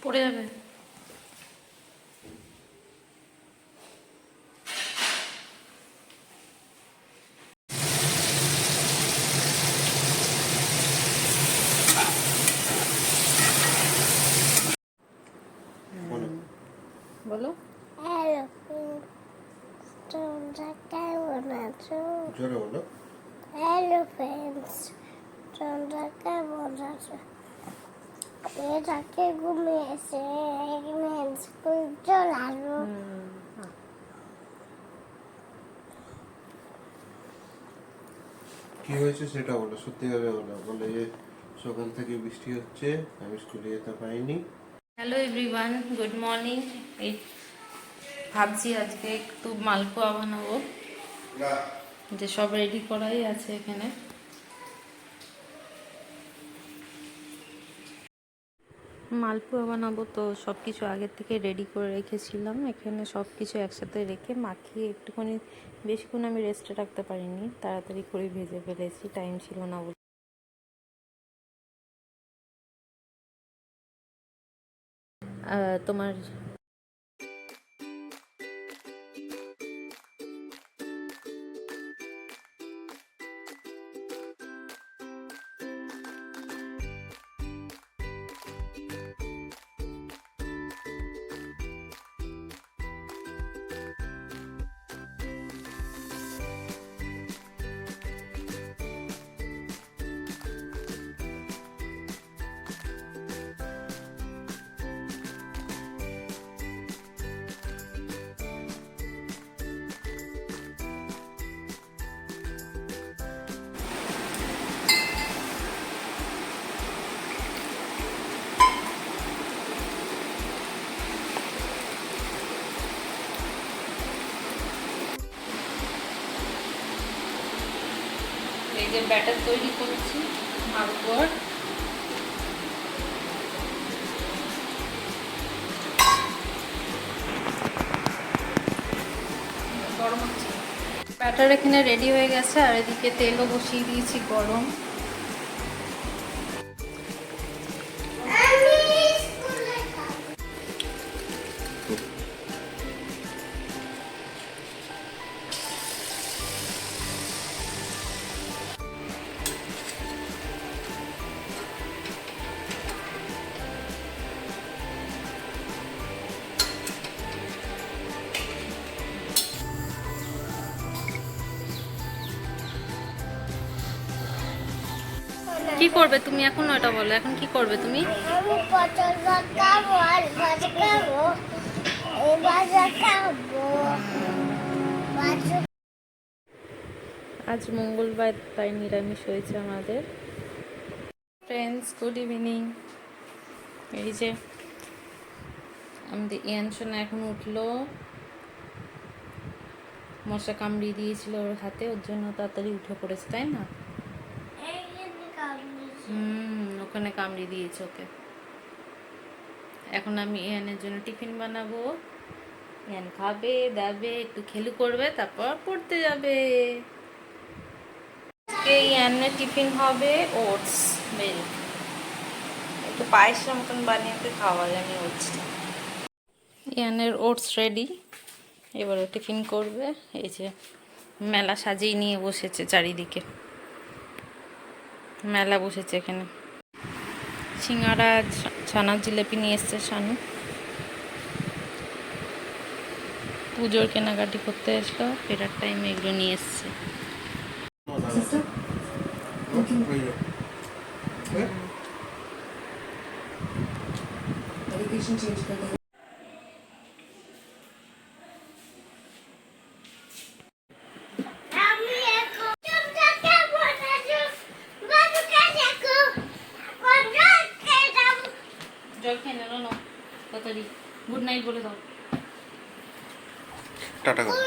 পড়ে যাবে। বলো হ্যালো তোমরা কেমন আছো? জোরে বলো। হ্যালো ফ্রেন্ডস, তোমরা কেমন আছো? মেয়েটাকে ঘুমিয়েছে, স্কুল চলে আসবো। কি হয়েছে সেটা বলো, সত্যিভাবে বলো। বলে যে সকাল থেকে বৃষ্টি হচ্ছে, আমি স্কুলে যেতে পারিনি। Hello everyone, good morning. এই ভাবছি আজকে একটু মালপোয়া বানাবো, যে সব রেডি করাই আছে এখানে। মালপোয়া বানাবো তো সব কিছু আগের থেকে রেডি করে রেখেছিলাম। এখানে সব কিছু একসাথে রেখে মাখিয়ে একটুখানি বেশিক্ষণ আমি রেস্টে রাখতে পারিনি, তাড়াতাড়ি করে ভেজে ফেলেছি, টাইম ছিল না বলে। তোমার এই যে ব্যাটার তৈরি করছি মালপোয়ার। গরম হচ্ছে, ব্যাটার এখানে রেডি হয়ে গেছে, আর এদিকে তেলও বসিয়ে দিয়েছি গরম। কি করবে তুমি এখন, ওটা বলো, এখন কি করবে তুমি? আমি পটল খাবো আর ভাজা খাবো, এই ভাজা খাবো। আজ মঙ্গলবার, তাই নিরামিষ হয়েছে আমাদের। Friends, good evening. এই যে আমাদের ইয়ান সোনা এখন উঠলো, মশা কামড়িয়ে দিয়েছিল ওর হাতে, ওর জন্য তাড়াতাড়ি উঠে পড়েছে, তাই না? ওখানে কামড়িয়ে দিয়েছে ওকে। এখন আমি ইয়ানের জন্য টিফিন বানাবো, ইয়ান খাবে দাবে, একটু খেলু করবে, তারপর পড়তে যাবে। আজকে ইয়ানের টিফিন হবে ওটস মিল্ক, একটু পায়েসের মতন বানিয়ে খাওয়ালে আমি ওটসটা। ইয়ানের ওটস রেডি, এবারে টিফিন করবে। এই যে মেলা সাজিয়ে নিয়ে বসেছে, চারিদিকে মেলা বসেছে এখানে। সিঙ্গারা, ছানার জিলেপি নিয়ে এসছে শানু, পুজোর কেনাকাটি করতে এসলো, ফেরার টাইমে এগুলো নিয়ে এসছে। জল খেয়ে নেলো না তাড়াতাড়ি, গুড নাইট বলে দাও। টাটা করো।